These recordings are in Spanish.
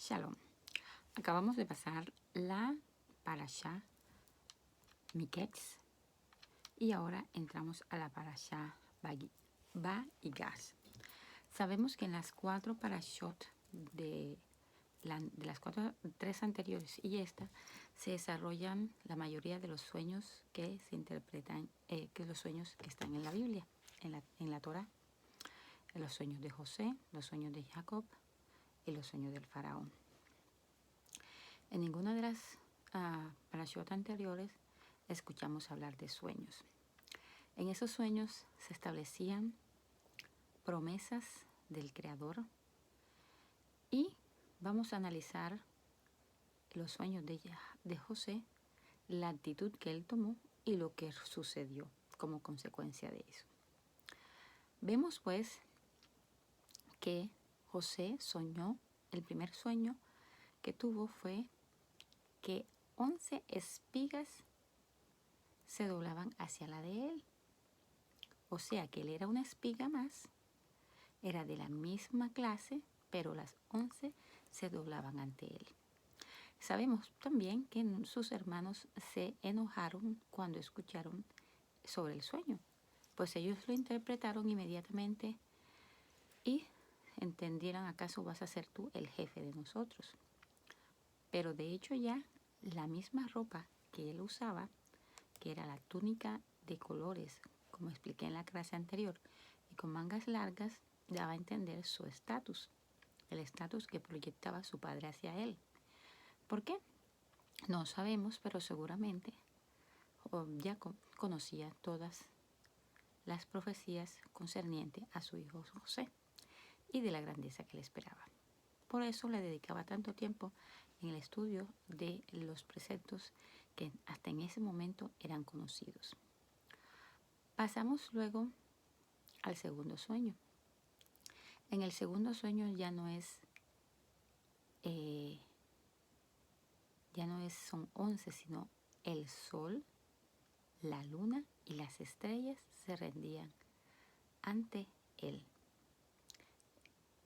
Shalom. Acabamos de pasar la Parashá Miketz y ahora entramos a la Parashá Vayigash. Sabemos que en las 4 Parashot de las tres anteriores y esta se desarrollan la mayoría de los sueños que se interpretan, que los sueños que están en la Biblia, en la Torá. Los sueños de José, los sueños de Jacob y los sueños del faraón. En ninguna de las parashot anteriores escuchamos hablar de sueños. En esos sueños se establecían promesas del Creador y vamos a analizar los sueños de José, la actitud que él tomó y lo que sucedió como consecuencia de eso. Vemos pues que José soñó, el primer sueño que tuvo fue que 11 espigas se doblaban hacia la de él. O sea que él era una espiga más, era de la misma clase, pero las 11 se doblaban ante él. Sabemos también que sus hermanos se enojaron cuando escucharon sobre el sueño, pues ellos lo interpretaron inmediatamente y entendieron: ¿acaso vas a ser tú el jefe de nosotros? Pero de hecho ya la misma ropa que él usaba, que era la túnica de colores, como expliqué en la clase anterior, y con mangas largas, daba a entender su estatus, el estatus que proyectaba su padre hacia él. ¿Por qué? No sabemos, pero seguramente ya conocía todas las profecías concernientes a su hijo José y de la grandeza que le esperaba. Por eso le dedicaba tanto tiempo en el estudio de los preceptos que hasta en ese momento eran conocidos. Pasamos luego al segundo sueño. En el segundo sueño ya no son 11, sino el sol, la luna y las estrellas se rendían ante él.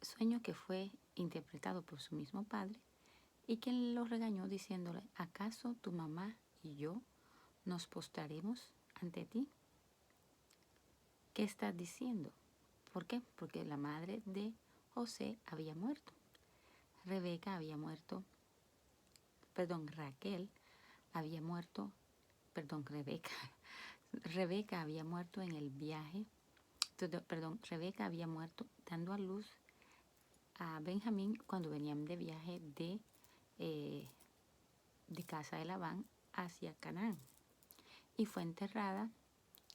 Sueño que fue interpretado por su mismo padre y quien lo regañó diciéndole: ¿acaso tu mamá y yo nos postraremos ante ti? ¿Qué estás diciendo? ¿Por qué? Porque la madre de José había muerto. Raquel había muerto, Rebeca había muerto en el viaje, Rebeca había muerto dando a luz a Benjamín cuando venían de viaje de casa de Labán hacia Canaán, y fue enterrada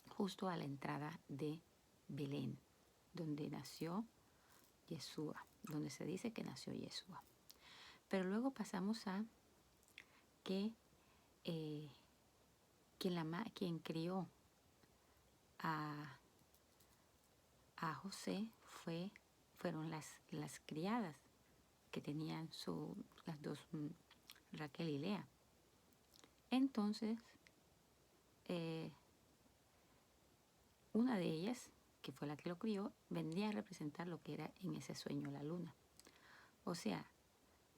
justo a la entrada de Belén, donde nació Yeshua, donde se dice que nació Yeshua. Pero luego pasamos a que quien crió a José fueron las criadas que tenían las dos, Raquel y Lea. Entonces, una de ellas, que fue la que lo crió, vendría a representar lo que era en ese sueño la luna. O sea,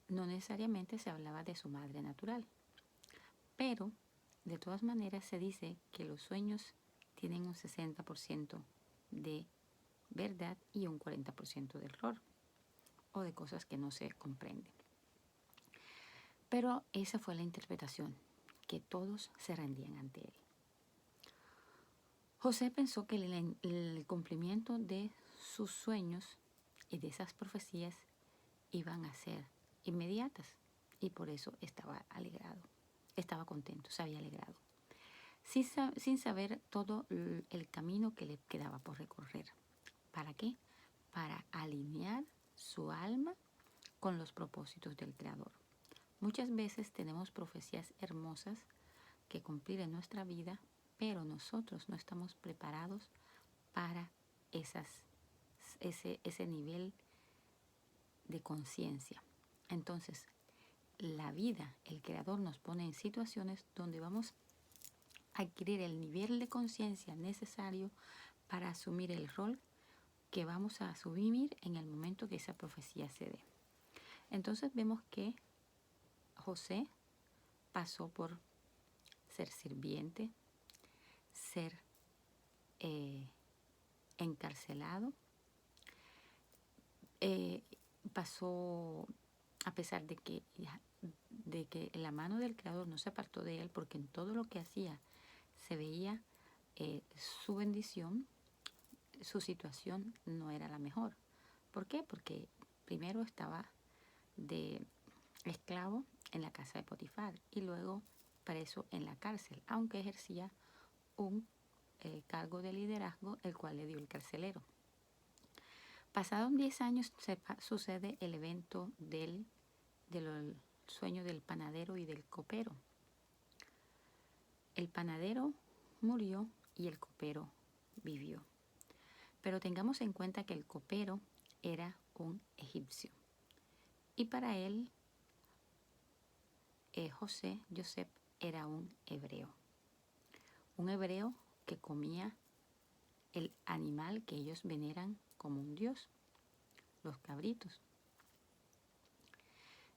no necesariamente se hablaba de su madre natural, pero de todas maneras se dice que los sueños tienen un 60% de verdad y un 40% de error, o de cosas que no se comprenden. Pero esa fue la interpretación, que todos se rendían ante él. José pensó que el cumplimiento de sus sueños y de esas profecías iban a ser inmediatas, y por eso estaba alegrado, estaba contento, se había alegrado, sin saber todo el camino que le quedaba por recorrer. ¿Para qué? Para alinear su alma con los propósitos del Creador. Muchas veces tenemos profecías hermosas que cumplir en nuestra vida, pero nosotros no estamos preparados para ese nivel de conciencia. Entonces, la vida, el Creador nos pone en situaciones donde vamos a adquirir el nivel de conciencia necesario para asumir el rol que vamos a asumir en el momento que esa profecía se dé. Entonces vemos que José pasó por ser sirviente, ser encarcelado, pasó a pesar de que la mano del Creador no se apartó de él, porque en todo lo que hacía se veía su bendición, su situación no era la mejor. ¿Por qué? Porque primero estaba de esclavo en la casa de Potifar y luego preso en la cárcel, aunque ejercía un cargo de liderazgo, el cual le dio el carcelero. Pasados 10 años sucede el evento del sueño del panadero y del copero. El panadero murió y el copero vivió. Pero tengamos en cuenta que el copero era un egipcio. Y para él, Joseph, era un hebreo. Un hebreo que comía el animal que ellos veneran como un dios, los cabritos.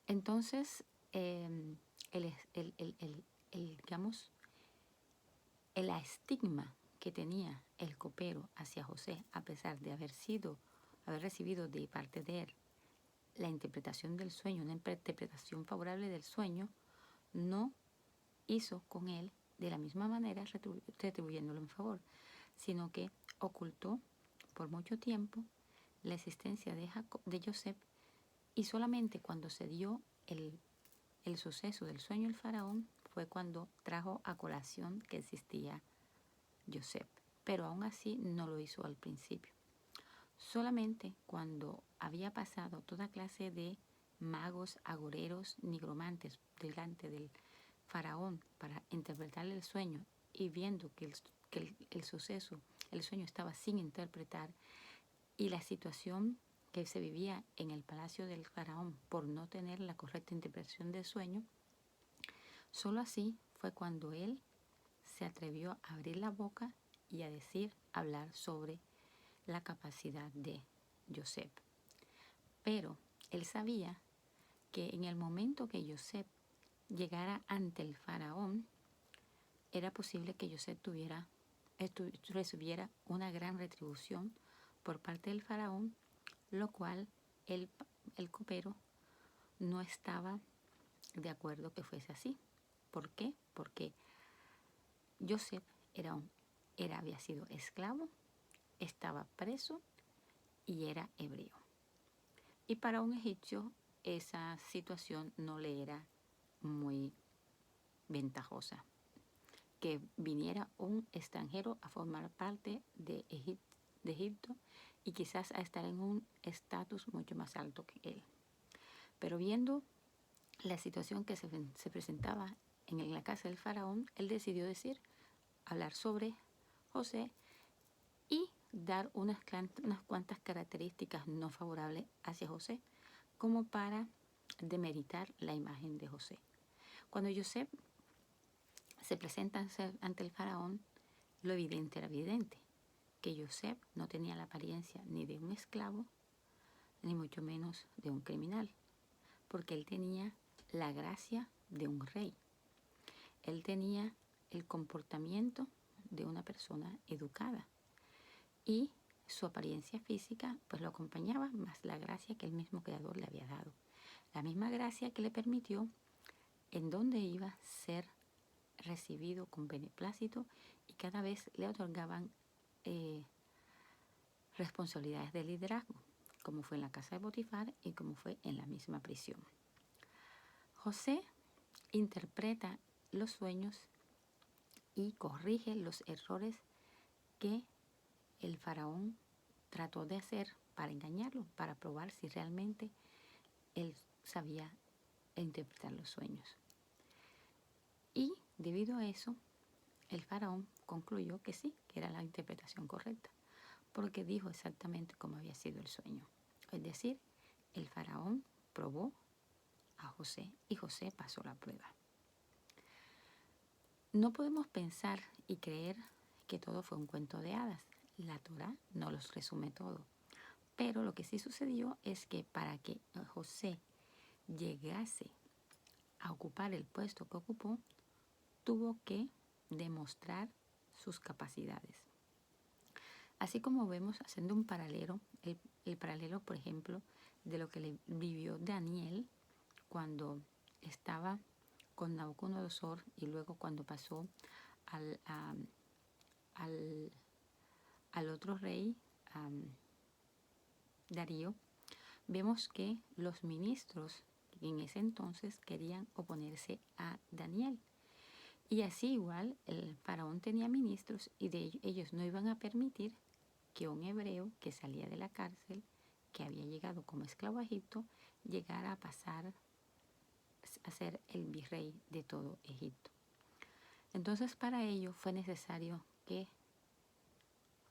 Entonces, digamos, el estigma que tenía el copero hacia José, a pesar de haber recibido de parte de él la interpretación del sueño, una interpretación favorable del sueño, no hizo con él de la misma manera retribuyéndolo en favor, sino que ocultó por mucho tiempo la existencia de Joseph, y solamente cuando se dio el suceso del sueño del faraón fue cuando trajo a colación que existía Joseph, pero aún así no lo hizo al principio. Solamente cuando había pasado toda clase de magos, agoreros, nigromantes delante del faraón para interpretarle el sueño, y viendo que el sueño estaba sin interpretar, y la situación que se vivía en el palacio del faraón por no tener la correcta interpretación del sueño, solo así fue cuando él se atrevió a abrir la boca y a hablar sobre la capacidad de Joseph. Pero él sabía que en el momento que Joseph llegara ante el faraón, era posible que Joseph recibiera una gran retribución por parte del faraón, lo cual el copero no estaba de acuerdo que fuese así. ¿Por qué? Porque Joseph había sido esclavo, estaba preso y era hebreo. Y para un egipcio esa situación no le era muy ventajosa. Que viniera un extranjero a formar parte de Egipto y quizás a estar en un estatus mucho más alto que él. Pero viendo la situación que se presentaba en la casa del faraón, él decidió hablar sobre José y dar unas cuantas características no favorables hacia José, como para demeritar la imagen de José. Cuando José se presenta ante el faraón, lo evidente era evidente, que José no tenía la apariencia ni de un esclavo, ni mucho menos de un criminal, porque él tenía la gracia de un rey. Él tenía el comportamiento de una persona educada y su apariencia física pues lo acompañaba, más la gracia que el mismo Creador le había dado. La misma gracia que le permitió en donde iba a ser recibido con beneplácito, y cada vez le otorgaban responsabilidades de liderazgo, como fue en la casa de Potifar y como fue en la misma prisión. José interpreta los sueños y corrige los errores que el faraón trató de hacer para engañarlo, para probar si realmente él sabía interpretar los sueños. Y debido a eso, el faraón concluyó que sí, que era la interpretación correcta, porque dijo exactamente cómo había sido el sueño. Es decir, el faraón probó a José y José pasó la prueba. No podemos pensar y creer que todo fue un cuento de hadas. La Torá no los resume todo. Pero lo que sí sucedió es que para que José llegase a ocupar el puesto que ocupó, tuvo que demostrar sus capacidades. Así como vemos, haciendo un paralelo, el paralelo, por ejemplo, de lo que le vivió Daniel cuando estaba con Nabucodonosor y luego cuando pasó al, al otro rey, Darío, vemos que los ministros en ese entonces querían oponerse a Daniel. Y así igual el faraón tenía ministros y ellos no iban a permitir que un hebreo que salía de la cárcel, que había llegado como esclavo a Egipto, llegara a pasar a ser el virrey de todo Egipto. Entonces para ello fue necesario que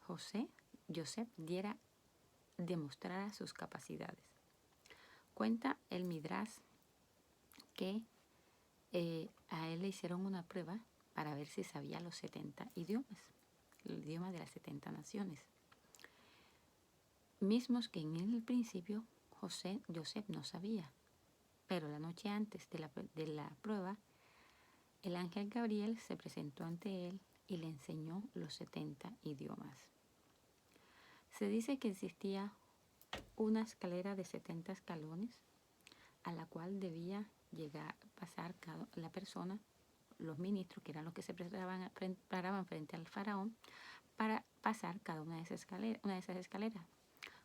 Joseph demostrara sus capacidades. Cuenta el Midrash que a él le hicieron una prueba para ver si sabía los 70 idiomas, el idioma de las 70 naciones. Mismos que en el principio Joseph no sabía, pero la noche antes de la prueba, el ángel Gabriel se presentó ante él y le enseñó los 70 idiomas. Se dice que existía una escalera de 70 escalones a la cual debía pasar la persona, los ministros, que eran los que se paraban frente al faraón, para pasar cada una de esas escaleras.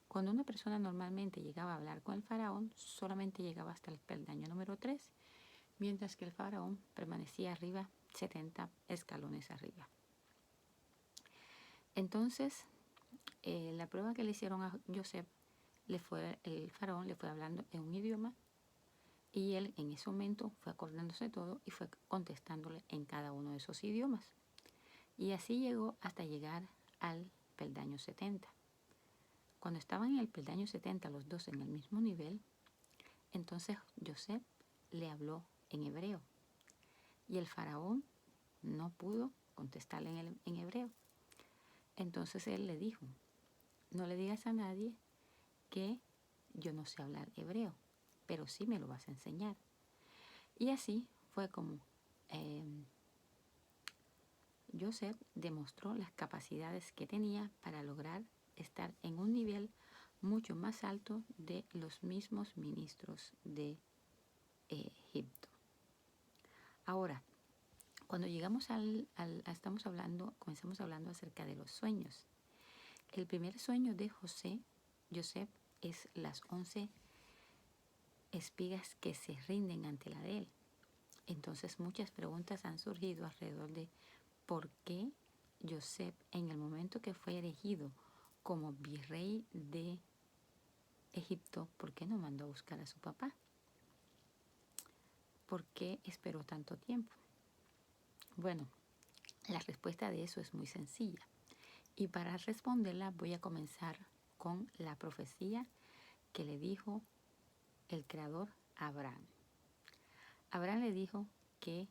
Cuando una persona normalmente llegaba a hablar con el faraón, solamente llegaba hasta el peldaño número 3, mientras que el faraón permanecía arriba, 70 escalones arriba. Entonces, la prueba que le hicieron a Joseph, el faraón le fue hablando en un idioma y él en ese momento fue acordándose de todo y fue contestándole en cada uno de esos idiomas. Y así llegó hasta llegar al peldaño 70. Cuando estaban en el peldaño 70 los dos en el mismo nivel, entonces Joseph le habló en hebreo y el faraón no pudo contestarle en hebreo. Entonces él le dijo, no le digas a nadie que yo no sé hablar hebreo, pero sí me lo vas a enseñar. Y así fue como Joseph demostró las capacidades que tenía para lograr estar en un nivel mucho más alto de los mismos ministros de Egipto. Ahora, cuando llegamos comenzamos hablando acerca de los sueños. El primer sueño de Joseph es las 11 espigas que se rinden ante la de él. Entonces muchas preguntas han surgido alrededor de por qué Joseph, en el momento que fue elegido como virrey de Egipto, ¿por qué no mandó a buscar a su papá? ¿Por qué esperó tanto tiempo? Bueno, la respuesta de eso es muy sencilla. Y para responderla voy a comenzar con la profecía que le dijo el Creador a Abraham. Abraham le dijo que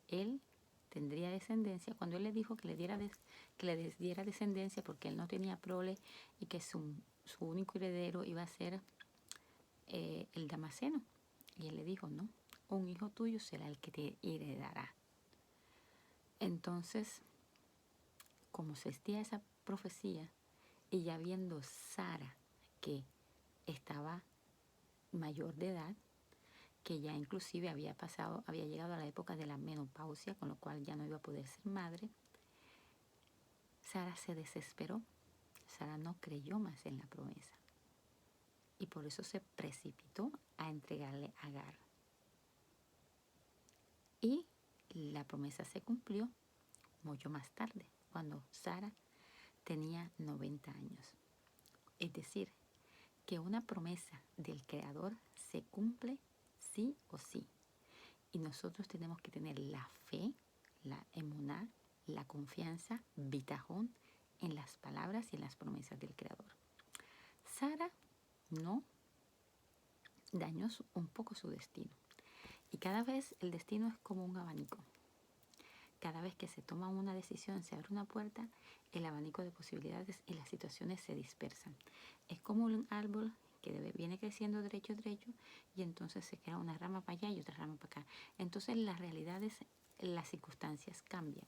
él tendría descendencia. Cuando él le dijo que le diera descendencia porque él no tenía prole y que su único heredero iba a ser el Damaseno. Y él le dijo, no, un hijo tuyo será el que te heredará. Entonces, como se estía esa profecía, y ya viendo Sara que estaba mayor de edad, que ya inclusive había llegado a la época de la menopausia, con lo cual ya no iba a poder ser madre, Sara se desesperó. Sara no creyó más en la promesa y por eso se precipitó a entregarle a Agar. Y la promesa se cumplió mucho más tarde, cuando Sara tenía 90 años. Es decir, que una promesa del Creador se cumple sí o sí. Y nosotros tenemos que tener la fe, la emuná, la confianza, bitajón en las palabras y en las promesas del Creador. Sara no dañó un poco su destino. Y cada vez el destino es como un abanico. Cada vez que se toma una decisión, se abre una puerta, el abanico de posibilidades y las situaciones se dispersan. Es como un árbol que viene creciendo derecho, y entonces se crea una rama para allá y otra rama para acá. Entonces las realidades, las circunstancias cambian.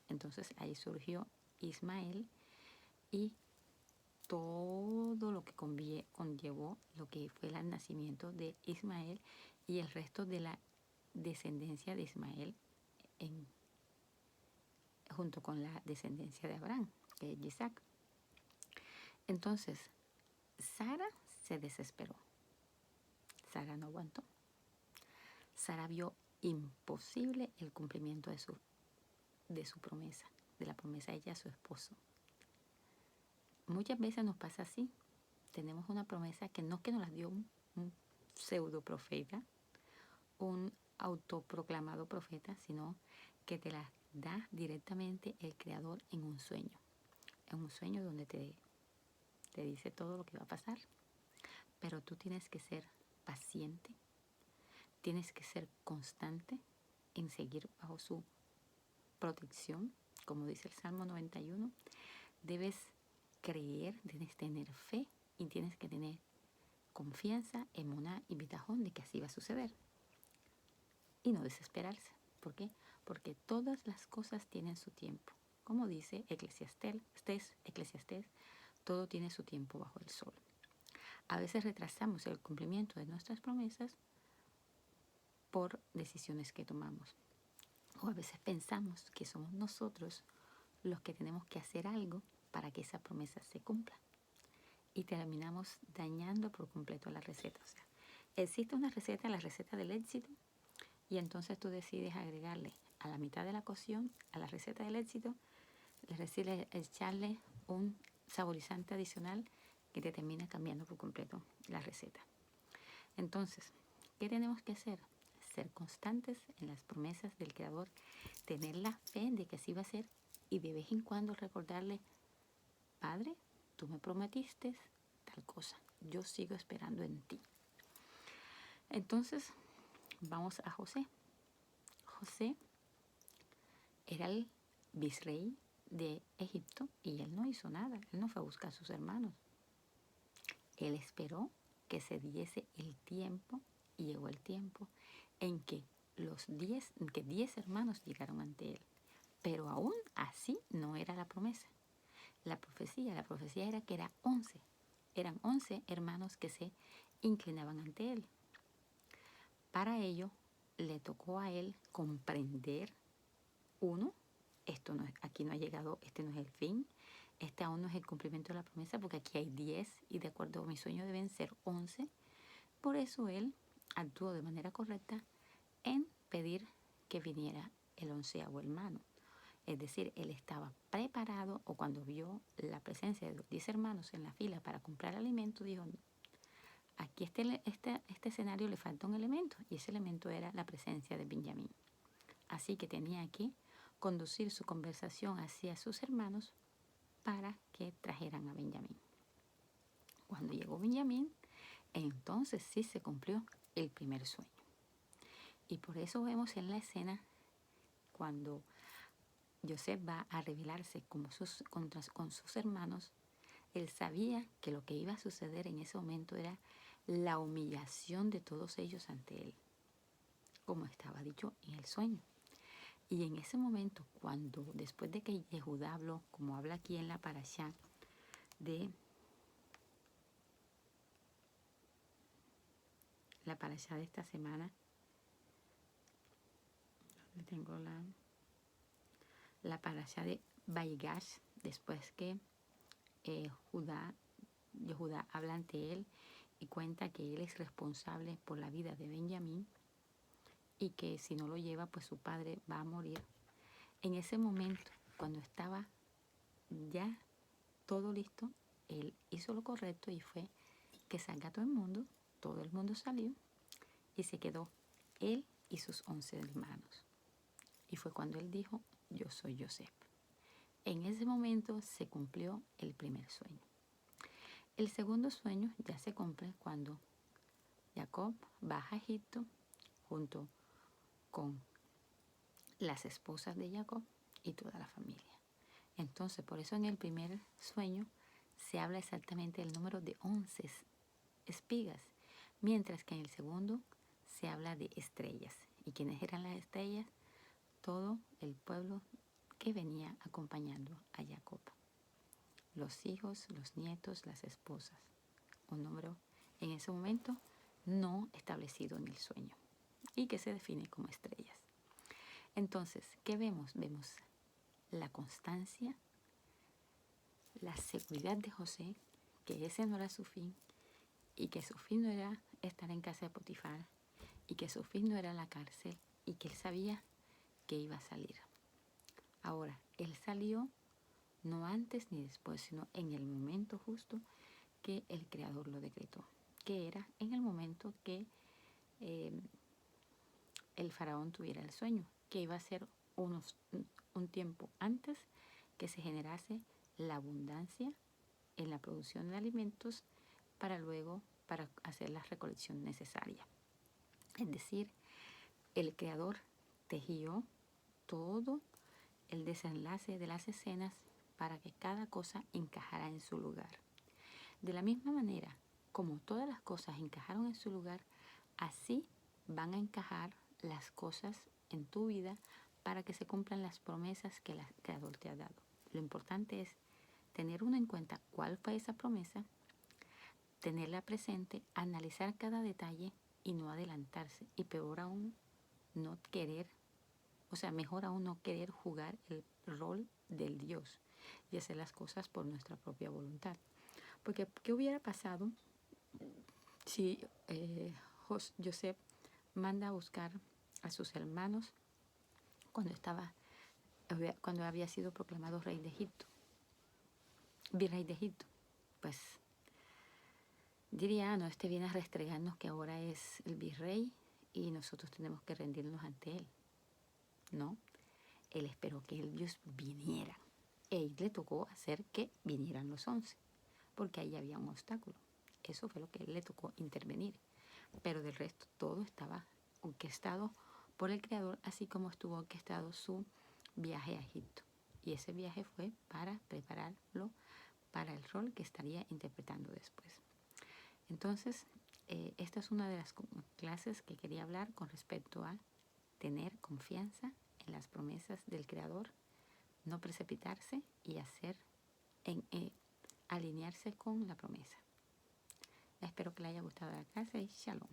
Entonces ahí surgió Ismael y todo lo que conllevó lo que fue el nacimiento de Ismael y el resto de la descendencia de Ismael junto con la descendencia de Abraham, que es Isaac. Entonces, Sara se desesperó. Sara no aguantó. Sara vio imposible el cumplimiento de su promesa, de la promesa de ella a su esposo. Muchas veces nos pasa así. Tenemos una promesa que no es que nos la dio un pseudo profeta, un autoproclamado profeta, sino que te la da directamente el Creador en un sueño. En un sueño donde te dice todo lo que va a pasar. Pero tú tienes que ser paciente, tienes que ser constante en seguir bajo su protección, como dice el Salmo 91. Debes creer, debes tener fe y tienes que tener confianza, emuná y bitajón de que así va a suceder. Y no desesperarse. ¿Por qué? Porque todas las cosas tienen su tiempo. Como dice Eclesiastés, todo tiene su tiempo bajo el sol. A veces retrasamos el cumplimiento de nuestras promesas por decisiones que tomamos. O a veces pensamos que somos nosotros los que tenemos que hacer algo para que esa promesa se cumpla. Y terminamos dañando por completo la receta. O sea, existe una receta, la receta del éxito, y entonces tú decides agregarle a la mitad de la cocción, a la receta del éxito, le decides echarle un saborizante adicional que te termina cambiando por completo la receta. Entonces, ¿qué tenemos que hacer? Ser constantes en las promesas del Creador, tener la fe de que así va a ser y de vez en cuando recordarle, Padre, tú me prometiste tal cosa, yo sigo esperando en ti. Entonces, vamos a José. José era el virrey de Egipto y él no hizo nada, él no fue a buscar a sus hermanos. Él esperó que se diese el tiempo y llegó el tiempo en que 10 hermanos llegaron ante él. Pero aún así no era la promesa. La profecía era que eran 11 hermanos que se inclinaban ante él. Para ello le tocó a él comprender, uno, aquí no ha llegado, este no es el fin, este aún no es el cumplimiento de la promesa, porque aquí hay 10 y de acuerdo a mi sueño deben ser 11. Por eso él actuó de manera correcta en pedir que viniera el 11º hermano. Es decir, él estaba preparado, o cuando vio la presencia de los 10 hermanos en la fila para comprar alimento, dijo, aquí este escenario le falta un elemento, y ese elemento era la presencia de Benjamín. Así que tenía que conducir su conversación hacia sus hermanos para que trajeran a Benjamín. Cuando llegó Benjamín, entonces sí se cumplió el primer sueño. Y por eso vemos en la escena cuando José va a rebelarse con sus hermanos, él sabía que lo que iba a suceder en ese momento era la humillación de todos ellos ante él, como estaba dicho en el sueño. Y en ese momento, cuando después de que Yehudá habló, como habla aquí en la parashá de esta semana, donde tengo la parashá de Vaigash, después que Yehudá habla ante él y cuenta que él es responsable por la vida de Benjamín y que si no lo lleva, pues su padre va a morir. En ese momento, cuando estaba ya todo listo, él hizo lo correcto y fue que salga todo el mundo salió y se quedó él y sus 11 hermanos. Y fue cuando él dijo, yo soy José. En ese momento se cumplió el primer sueño. El segundo sueño ya se cumple cuando Jacob baja a Egipto junto con las esposas de Jacob y toda la familia. Entonces, por eso en el primer sueño se habla exactamente del número de 11 espigas, mientras que en el segundo se habla de estrellas. ¿Y quiénes eran las estrellas? Todo el pueblo que venía acompañando a Jacob. Los hijos, los nietos, las esposas. Un número en ese momento no establecido en el sueño y que se define como estrellas. Entonces, ¿qué vemos? Vemos la constancia, la seguridad de José, que ese no era su fin y que su fin no era estar en casa de Potifar y que su fin no era la cárcel y que él sabía que iba a salir. Ahora, él salió no antes ni después, sino en el momento justo que el Creador lo decretó, que era en el momento que el faraón tuviera el sueño, que iba a ser un tiempo antes que se generase la abundancia en la producción de alimentos para luego para hacer la recolección necesaria. Es decir, el Creador tejió todo el desenlace de las escenas para que cada cosa encajara en su lugar. De la misma manera, como todas las cosas encajaron en su lugar, así van a encajar las cosas en tu vida para que se cumplan las promesas que el Creador te ha dado. Lo importante es tener uno en cuenta cuál fue esa promesa, tenerla presente, analizar cada detalle y no adelantarse. Y peor aún, no querer, o sea, mejor aún no querer jugar el rol del Dios y hacer las cosas por nuestra propia voluntad. Porque, ¿qué hubiera pasado si José manda a buscar a sus hermanos cuando había sido proclamado rey de Egipto, virrey de Egipto? Pues diría, no, este viene a restregarnos que ahora es el virrey y nosotros tenemos que rendirnos ante él. No, él esperó que ellos vinieran. Y le tocó hacer que vinieran los 11, porque ahí había un obstáculo. Eso fue lo que él le tocó intervenir. Pero del resto todo estaba orquestado por el Creador, así como estuvo orquestado su viaje a Egipto. Y ese viaje fue para prepararlo para el rol que estaría interpretando después. Entonces, esta es una de las clases que quería hablar con respecto a tener confianza en las promesas del Creador, no precipitarse y alinearse con la promesa. Espero que le haya gustado la clase y shalom.